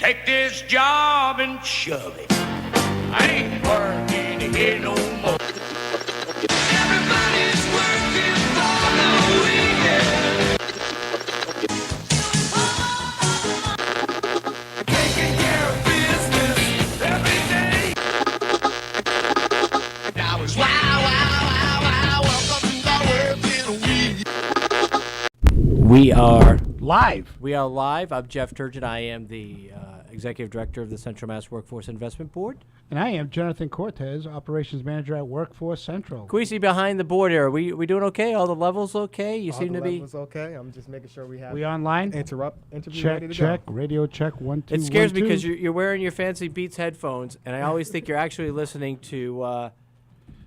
Take this job and shove it. I ain't working here no more. Everybody's working for the weekend. Taking care of business every day. Now it's wow, welcome to the working week. We are live. I'm Jeff Turgeon. I am the Executive Director of the Central Mass Workforce Investment Board. And I am Jennithan Cortes, Operations Manager at Workforce Central. Queasy behind the board here. We doing okay? All the levels okay? You All seem the to be. levels okay. I'm just making sure we have We online? interview Check, ready to check. go. Radio check. 1, 2, It scares 1, me 2. because you're wearing your fancy Beats headphones, and I always think you're actually listening to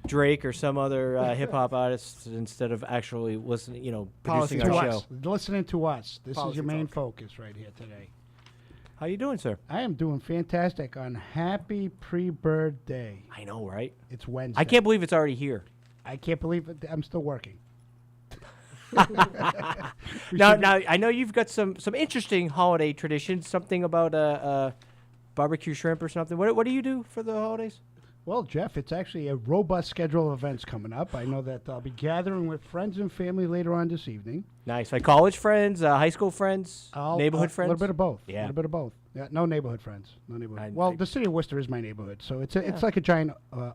Drake or some other hip hop artist instead of actually listening. Producing to our us. show. Listening to us. This Policy is your main talk. focus right here today. How you doing, sir? I am doing fantastic on Happy Pre-Bird Day. I know, right? It's Wednesday. I can't believe it's already here. I can't believe it. I'm still working. Now I know you've got some interesting holiday traditions. Something about barbecue shrimp or something. What do you do for the holidays? Well, Jeff, it's actually a robust schedule of events coming up. I know that I'll be gathering with friends and family later on this evening. Nice, like college friends, high school friends, neighborhood friends. A little bit of both. Yeah. A little bit of both. Yeah, no neighborhood friends. No neighborhood. The city of Worcester is my neighborhood, so it's like a giant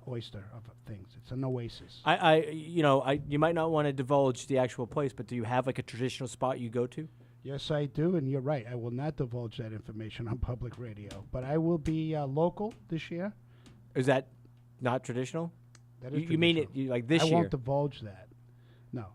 oyster of things. It's an oasis. You might not want to divulge the actual place, but do you have like a traditional spot you go to? Yes, I do, and you're right. I will not divulge that information on public radio, but I will be local this year. Is that not traditional? That is You mean it like this I year? won't divulge that. No.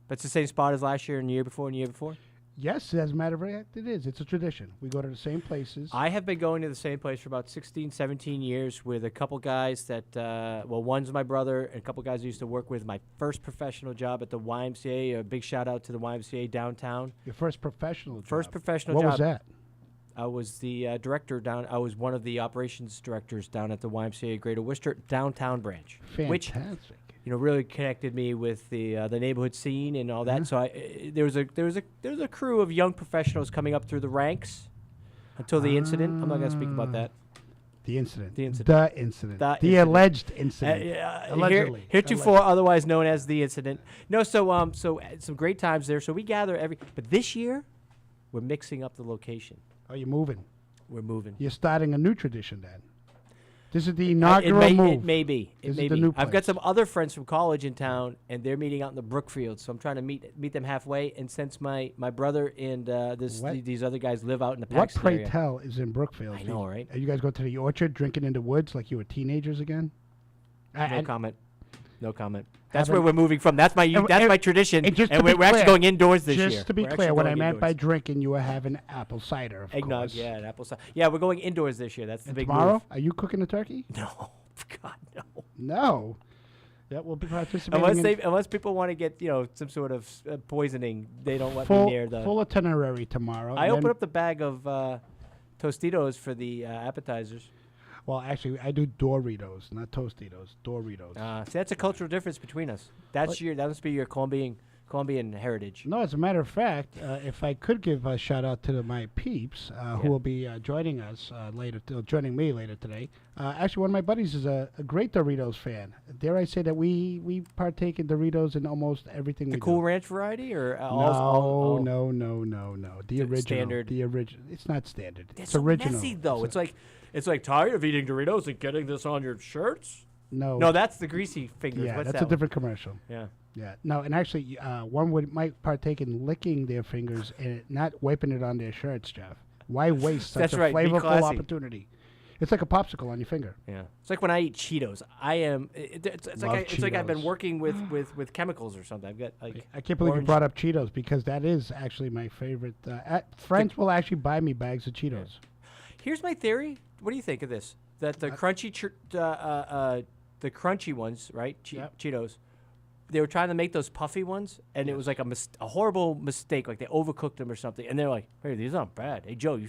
But it's the same spot as last year and the year before and the year before? Yes, as a matter of fact, it is. It's a tradition. We go to the same places. I have been going to the same place for about 16, 17 years with a couple guys that, one's my brother and a couple guys I used to work with. My first professional job at the YMCA. A big shout out to the YMCA downtown. Your first professional job. First professional what job. What was that? I was the director down. I was one of the operations directors down at the YMCA Greater Worcester downtown branch, which Fantastic. really connected me with the neighborhood scene and all that. So there was a crew of young professionals coming up through the ranks until the incident. I'm not going to speak about that. The incident. The incident. The incident. The The alleged incident. Allegedly. Heretofore otherwise known as the incident. No, so some great times there. So we gather but this year we're mixing up the location. Are you moving? We're moving. You're starting a new tradition then. This is the inaugural move. It may be. It This may is the be. new I've got place. some other friends from college in town, and they're meeting out in the Brookfield. So I'm trying to meet them halfway. And since my brother and these other guys live out in the What, Paxton pray area, tell, is in Brookfield? I know, right? Are you guys go to the orchard, drinking in the woods like you were teenagers again? No comment. No comment. That's where we're moving from. That's my tradition. And just to And be we're actually clear- going indoors this year. Just to be We're clear, actually what I going meant by indoors. drinking, you were having apple cider, of Eggnog, course. yeah, and apple cider. Yeah, we're going indoors this year. That's the And big tomorrow, move. are you cooking a turkey? No, God, no. No. Yeah, we'll be participating Unless people want to get some sort of poisoning, they don't let full, me near the. full itinerary tomorrow. I and open then- up the bag of Tostitos for the appetizers. Well, actually, I do Doritos, not Tostitos. Doritos. See, that's a cultural difference between us. That must be your Colombian heritage. No, as a matter of fact, if I could give a shout out to my peeps who will be joining us joining me later today. Actually, one of my buddies is a great Doritos fan. Dare I say that we partake in Doritos in almost everything. The we Cool do. Ranch variety, or No. The original. standard. The original. It's not standard. It's so original. messy though. It's like tired of eating Doritos and getting this on your shirts. No, that's the greasy fingers. yeah, What's that's that a different commercial. one? Yeah. Yeah, no, and actually, one might partake in licking their fingers and not wiping it on their shirts, Jeff. Why waste such That's a right, be flavorful classy. opportunity? It's like a popsicle on your finger. Yeah, it's like when I eat Cheetos. I am. It's like I've been Cheetos. working with chemicals or something. I've got like. I can't believe you orange- brought up Cheetos because that is actually my favorite. Friends will actually buy me bags of Cheetos. Here's my theory. What do you think of this? That the the crunchy ones, right? Yep. Cheetos. They were trying to make those puffy ones, and it was like a horrible mistake. Like they overcooked them or something, and they're like, "Hey, these aren't bad. Hey, Joe, you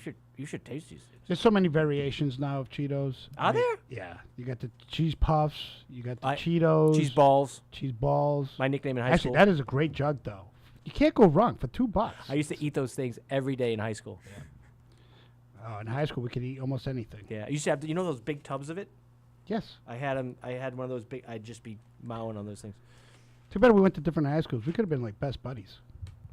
should taste these." There's so many variations now of Cheetos. Are there? Yeah, you got the cheese puffs, you got the I- Cheetos, Cheese balls. cheese balls. My nickname in high Actually, school. that is a great jug, though. You can't go wrong for $2. I used to eat those things every day in high school. In high school, we could eat almost anything. Yeah, I used to have those big tubs of it. Yes. I had them. I had one of those big. I'd just be mowing on those things. Too bad we went to different high schools. We could have been like best buddies.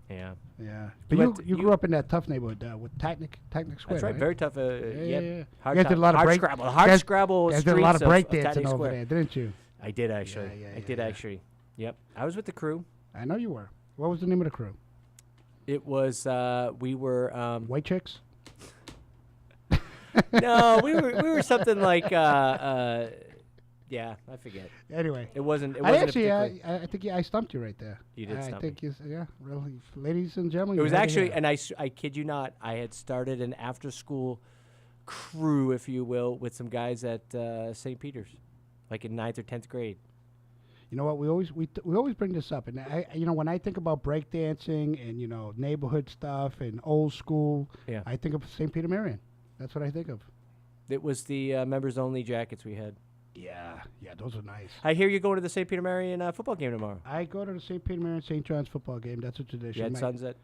Yeah. Yeah. But you grew up in that tough neighborhood with Technic Square. That's right. Very tough. Yeah. Hard, you guys did a lot of hard break. scrabble. Hard scrabble. You guys did a lot of break Technic dancing over Square. there, didn't you? I did actually. I did yeah. actually. Yep. I was with the crew. I know you were. What was the name of the crew? It was. We were. White Chicks. No, we were something like. Yeah, I forget. Anyway, it wasn't. I think I stumped you right there. You did stump me. Really, ladies and gentlemen. It was actually, and I kid you not, I had started an after-school crew, if you will, with some guys at St. Peter's, like in 9th or 10th grade. You know what? We always bring this up, and when I think about breakdancing and neighborhood stuff and old school, I think of St. Peter Marion. That's what I think of. It was the members-only jackets we had. Yeah, those are nice. I hear you're going to the St. Peter Marion football game tomorrow. I go to the St. Peter Marion St. John's football game. That's a tradition. You had sons at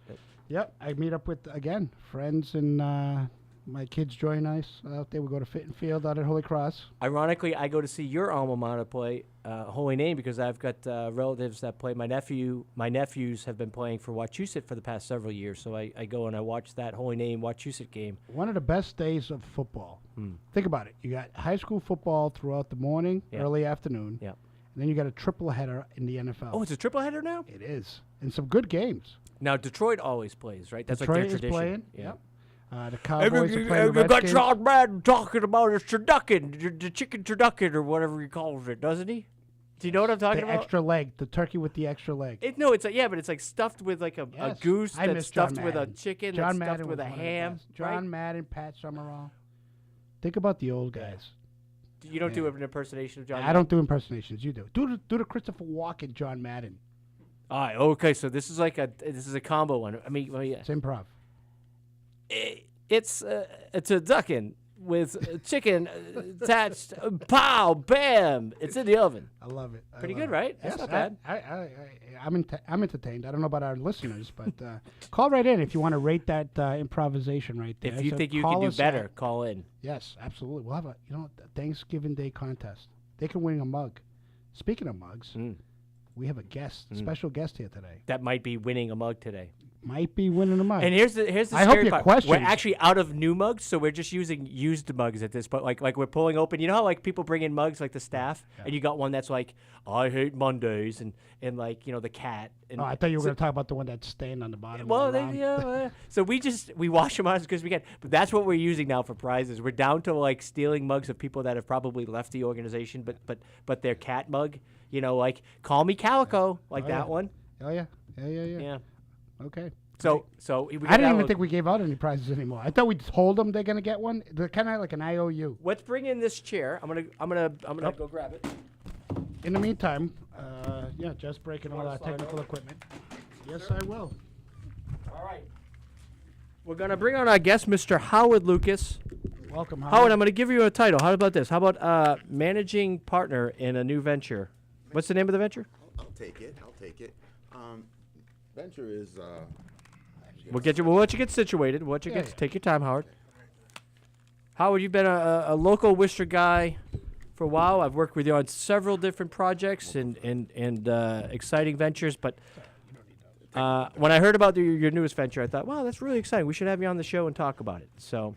Yep, I meet up with friends and my kids join us out there. We go to Fitton Field out at Holy Cross. Ironically, I go to see your alma mater play Holy Name because I've got relatives that play. My nephews have been playing for Wachusett for the past several years, so I go and I watch that Holy Name Wachusett game. One of the best days of football. Think about it. You got high school football throughout the morning, early afternoon. Yeah. And then you got a triple header in the NFL. Oh, it's a triple header now? It is. And some good games. Now, Detroit always plays, right? That's Detroit like their tradition. Is playing. Yeah. Yep. The Cowboys are playing the You got Redskins. John Madden talking about his turducken, the chicken turducken, or whatever he calls it, doesn't he? Do you know what I'm talking about? The extra leg, the turkey with the extra leg. It's like but it's like stuffed with like a goose I that's miss stuffed John with a Madden. chicken John that's Madden stuffed with a was one of the ham. best. John Madden, Pat Summerall. Think about the old guys. You don't do an impersonation of John Madden? I don't do impersonations. You do. Do the Christopher Walken John Madden. All right. Okay. So this is a combo one. I mean, It's improv. It's a duckin with chicken attached. Pow, bam! It's in the oven. I love it. Pretty good, right? That's not bad. I'm entertained. I don't know about our listeners, but call right in if you want to rate that improvisation right there. If you think you can do better, call in. Yes, absolutely. We'll have a Thanksgiving Day contest. They can win a mug. Speaking of mugs, we have a special guest here today. That might be winning a mug today. Might be winning a mug. And here's the I scary hope your part. questions. We're actually out of new mugs, so we're just using used mugs at this point. Like we're pulling open. You know how like people bring in mugs like the staff, and you got one that's like I hate Mondays and like the cat. And I thought you were going to talk about the one that's stained on the bottom. Well, of the round. so we wash them out as good as we can. But that's what we're using now for prizes. We're down to like stealing mugs of people that have probably left the organization, but their cat mug. Like call me Calico, like that one. Oh yeah. Okay. So I didn't even think we gave out any prizes anymore. I thought we told them they're gonna get one. They're kind of like an IOU. Let's bring in this chair. I'm gonna go grab it. In the meantime, just breaking all our technical equipment. Yes, I will. All right. We're gonna bring on our guest, Mr. Howard Lucas. Welcome, Howard. Howard, I'm gonna give you a title. How about this? How about managing partner in a new venture? What's the name of the venture? I'll take it. Venture is. We'll let you get situated. We'll let you take your time, Howard. Howard, you've been a local Worcester guy for a while. I've worked with you on several different projects and exciting ventures. But when I heard about your newest venture, I thought, wow, that's really exciting. We should have you on the show and talk about it. So.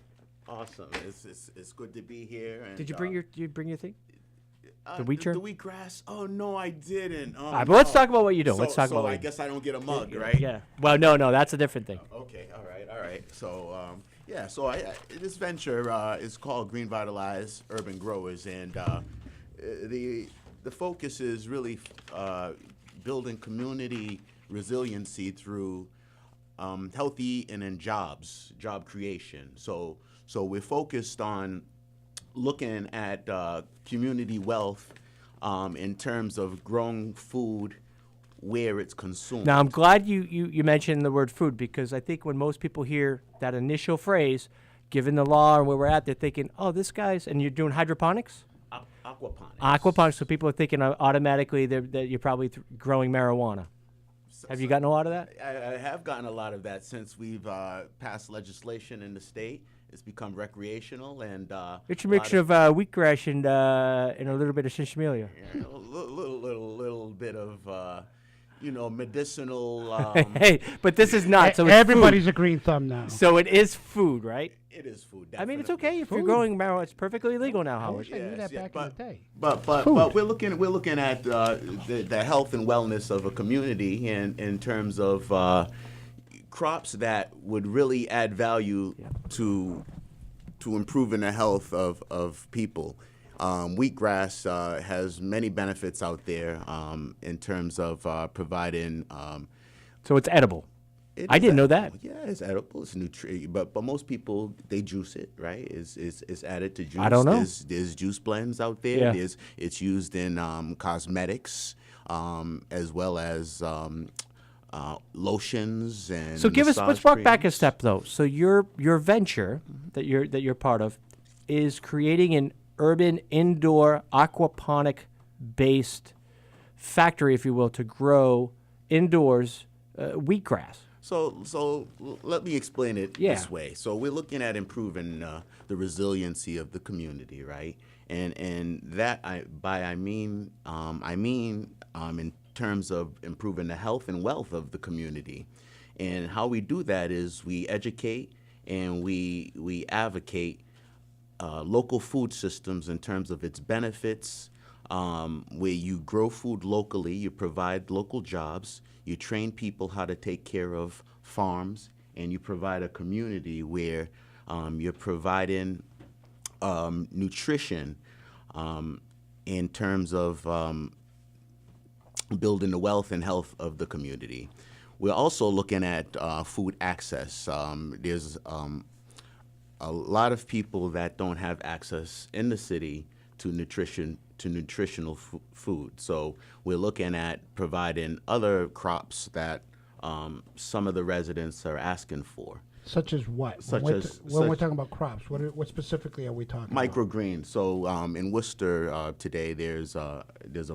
Awesome. It's good to be here. And, did you bring your thing? The wheat the wheatgrass? Oh, no, I didn't. All right, but let's talk about what you do. Let's talk about I guess I don't get a mug, right? Yeah. Well, no, that's a different thing. Okay, all right. So, this venture is called Green Vitalize Urban Growers, and the focus is really building community resiliency through healthy eating and job creation. So we're focused on looking at community wealth in terms of growing food where it's consumed. Now, I'm glad you mentioned the word food, because I think when most people hear that initial phrase, given the law and where we're at, they're thinking, oh, this guy's, and you're doing hydroponics? Aquaponics. Aquaponics, so people are thinking automatically that you're probably growing marijuana. Have you gotten a lot of that? I have gotten a lot of that since we've passed legislation in the state, it's become recreational and It's a mixture of wheatgrass and a little bit of sinsemilla. little bit of medicinal. Hey, but this is not. So it's Everybody's food. a green thumb now. So it is food, right? It is food. I mean, it's definitely. okay if you're growing marijuana. It's perfectly legal now, I Howard. wish I knew that back in the day. But we're looking at the health and wellness of a community in terms of crops that would really add value to improving the health of people. Wheatgrass has many benefits out there in terms of providing. So it's edible. It I is didn't know edible. that. Yeah, it's edible. It's but most people they juice it, right? It's added to juice. I don't know. There's juice blends out there. Yeah. It's used in cosmetics as well as lotions and. So give us. massage Let's walk back a creams. step though. So your venture that you're part of is creating an urban indoor aquaponic based factory, if you will, to grow indoors wheatgrass. So let me explain it Yeah. this way. So we're looking at improving the resiliency of the community, right? And that I mean in terms of improving the health and wealth of the community. And how we do that is we educate and we advocate local food systems in terms of its benefits, where you grow food locally, you provide local jobs, you train people how to take care of farms, and you provide a community where you're providing nutrition in terms of building the wealth and health of the community. We're also looking at food access. There's a lot of people that don't have access in the city to nutritional food. So we're looking at providing other crops that some of the residents are asking for. Such as what? Such when as- when we're such- talking about crops, what specifically are we talking Microgreens. So in Worcester today, there's a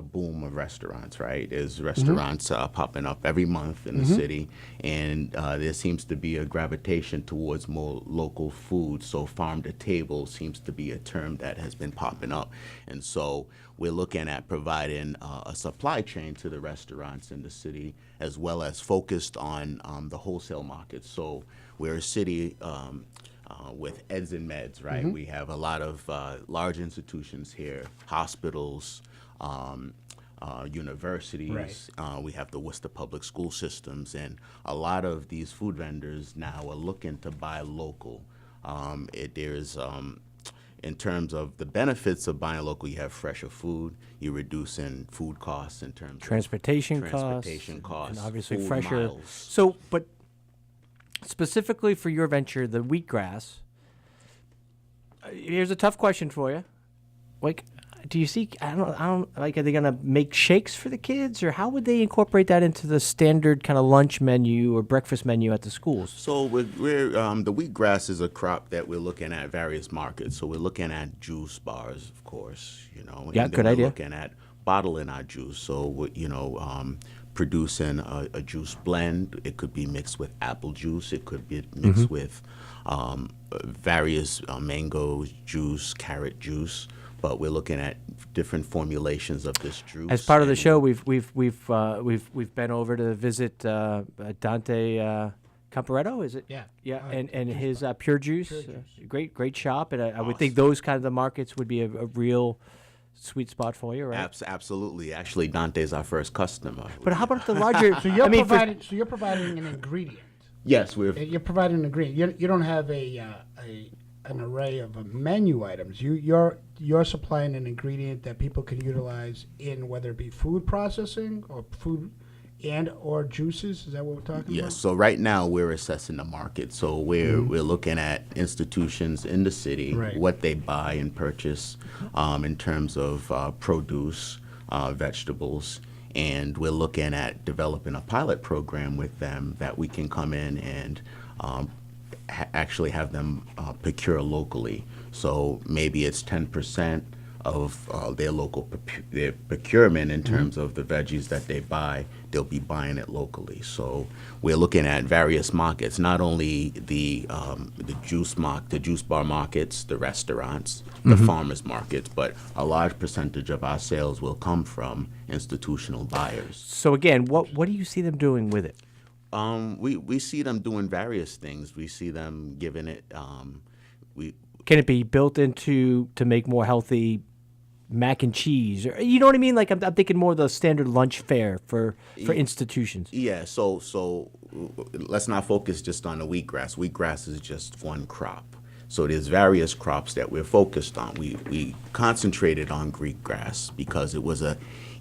boom of restaurants, right? There's restaurants popping up every month in the city, and there seems to be a gravitation towards more local food. So farm to table seems to be a term that has been popping up, and so we're looking at providing a supply chain to the restaurants in the city, as well as focused on the wholesale market. So we're a city with eds and meds, right? We have a lot of large institutions here, hospitals, universities. We have the Worcester public school systems, and a lot of these food vendors now are looking to buy local. There's in terms of the benefits of buying local, you have fresher food, you're reducing food costs in terms Transportation of costs, costs, and obviously food fresher. miles. So, but specifically for your venture, the wheatgrass. Here's a tough question for you. Like, do you see? I don't. Like, are they gonna make shakes for the kids, or how would they incorporate that into the standard kind of lunch menu or breakfast menu at the schools? So we're the wheatgrass is a crop that we're looking at various markets. So we're looking at juice bars, of course, Yeah, and then good we're idea. looking at bottling our juice. So we're, producing a juice blend. It could be mixed with apple juice. It could be mixed with various mango juice, carrot juice. But we're looking at different formulations of this juice. As part of the and- show, we've been over to visit Dante Camparetto. Is it? Yeah. Yeah, Uh, and his Pure Juice, great shop, and I would think those kinds of markets would be a real sweet spot for you, right? Absolutely. Actually, Dante's our first customer. But how about the larger? So you're I mean, you're providing an ingredient. Yes, we're You're providing an ingredient. You don't have an array of menu items. You're supplying an ingredient that people can utilize in whether it be food processing or food or juices. Is that what we're talking about? Yes. So right now we're assessing the market. So we're looking at institutions in the city, Right. what they buy and purchase in terms of produce, vegetables, and we're looking at developing a pilot program with them that we can come in and actually have them procure locally. So maybe it's 10% of their local their procurement in terms of the veggies that they buy. they'll be buying it locally. So we're looking at various markets, not only the juice bar markets, the restaurants, the farmers markets, but a large percentage of our sales will come from institutional buyers. So again, what do you see them doing with it? We see them doing various things. We see them giving it. Can it be built into to make more healthy mac and cheese, or you know what I mean? Like I'm thinking more of the standard lunch fare for institutions. Yeah. So let's not focus just on the wheatgrass. Wheatgrass is just one crop. So there's various crops that we're focused on. We concentrated on wheatgrass because it was a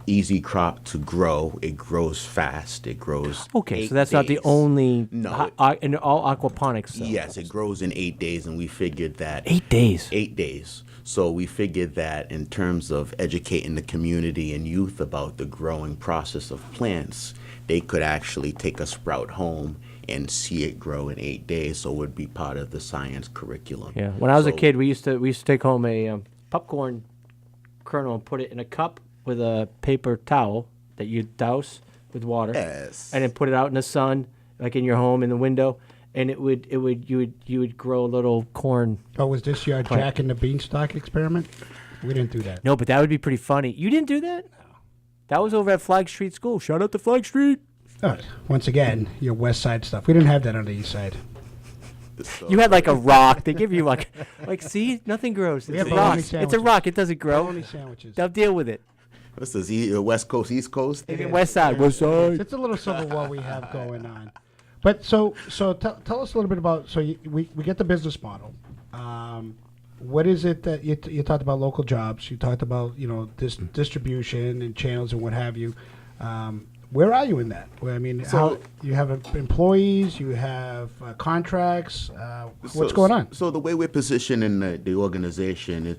easy crop to grow. It grows fast. It grows. Okay, so that's not the only. No. In all aquaponics. Though. Yes, it grows in 8 days, and we figured that 8 days. 8 days. So we figured that in terms of educating the community and youth about the growing process of plants, they could actually take a sprout home and see it grow in 8 days. So it would be part of the science curriculum. Yeah. When I was a kid, we used to take home a popcorn kernel and put it in a cup with a paper towel that you douse with water. Yes. And then put it out in the sun, like in your home in the window, and you would grow a little corn. Oh, was this your Jack and the Beanstalk experiment? We didn't do that. No, but that would be pretty funny. You didn't do that? No. That was over at Flag Street School. Shout out to Flag Street. Oh, once again, your West Side stuff. We didn't have that on the East Side. So You had like a rock. They give you like see, nothing grows. We It's a have rock. bologna It's a sandwiches. rock. It doesn't grow. Bologna sandwiches. They'll deal with it. this is West Coast, East Coast. West Side. West Side. It's a little Civil War we have going on. But so tell us a little bit about, we get the business model. What is it that you talked about local jobs, you talked about, distribution and channels and what have you. Where are you in that? I mean, how you have employees, you have contracts, what's going on? So the way we're positioned in the organization,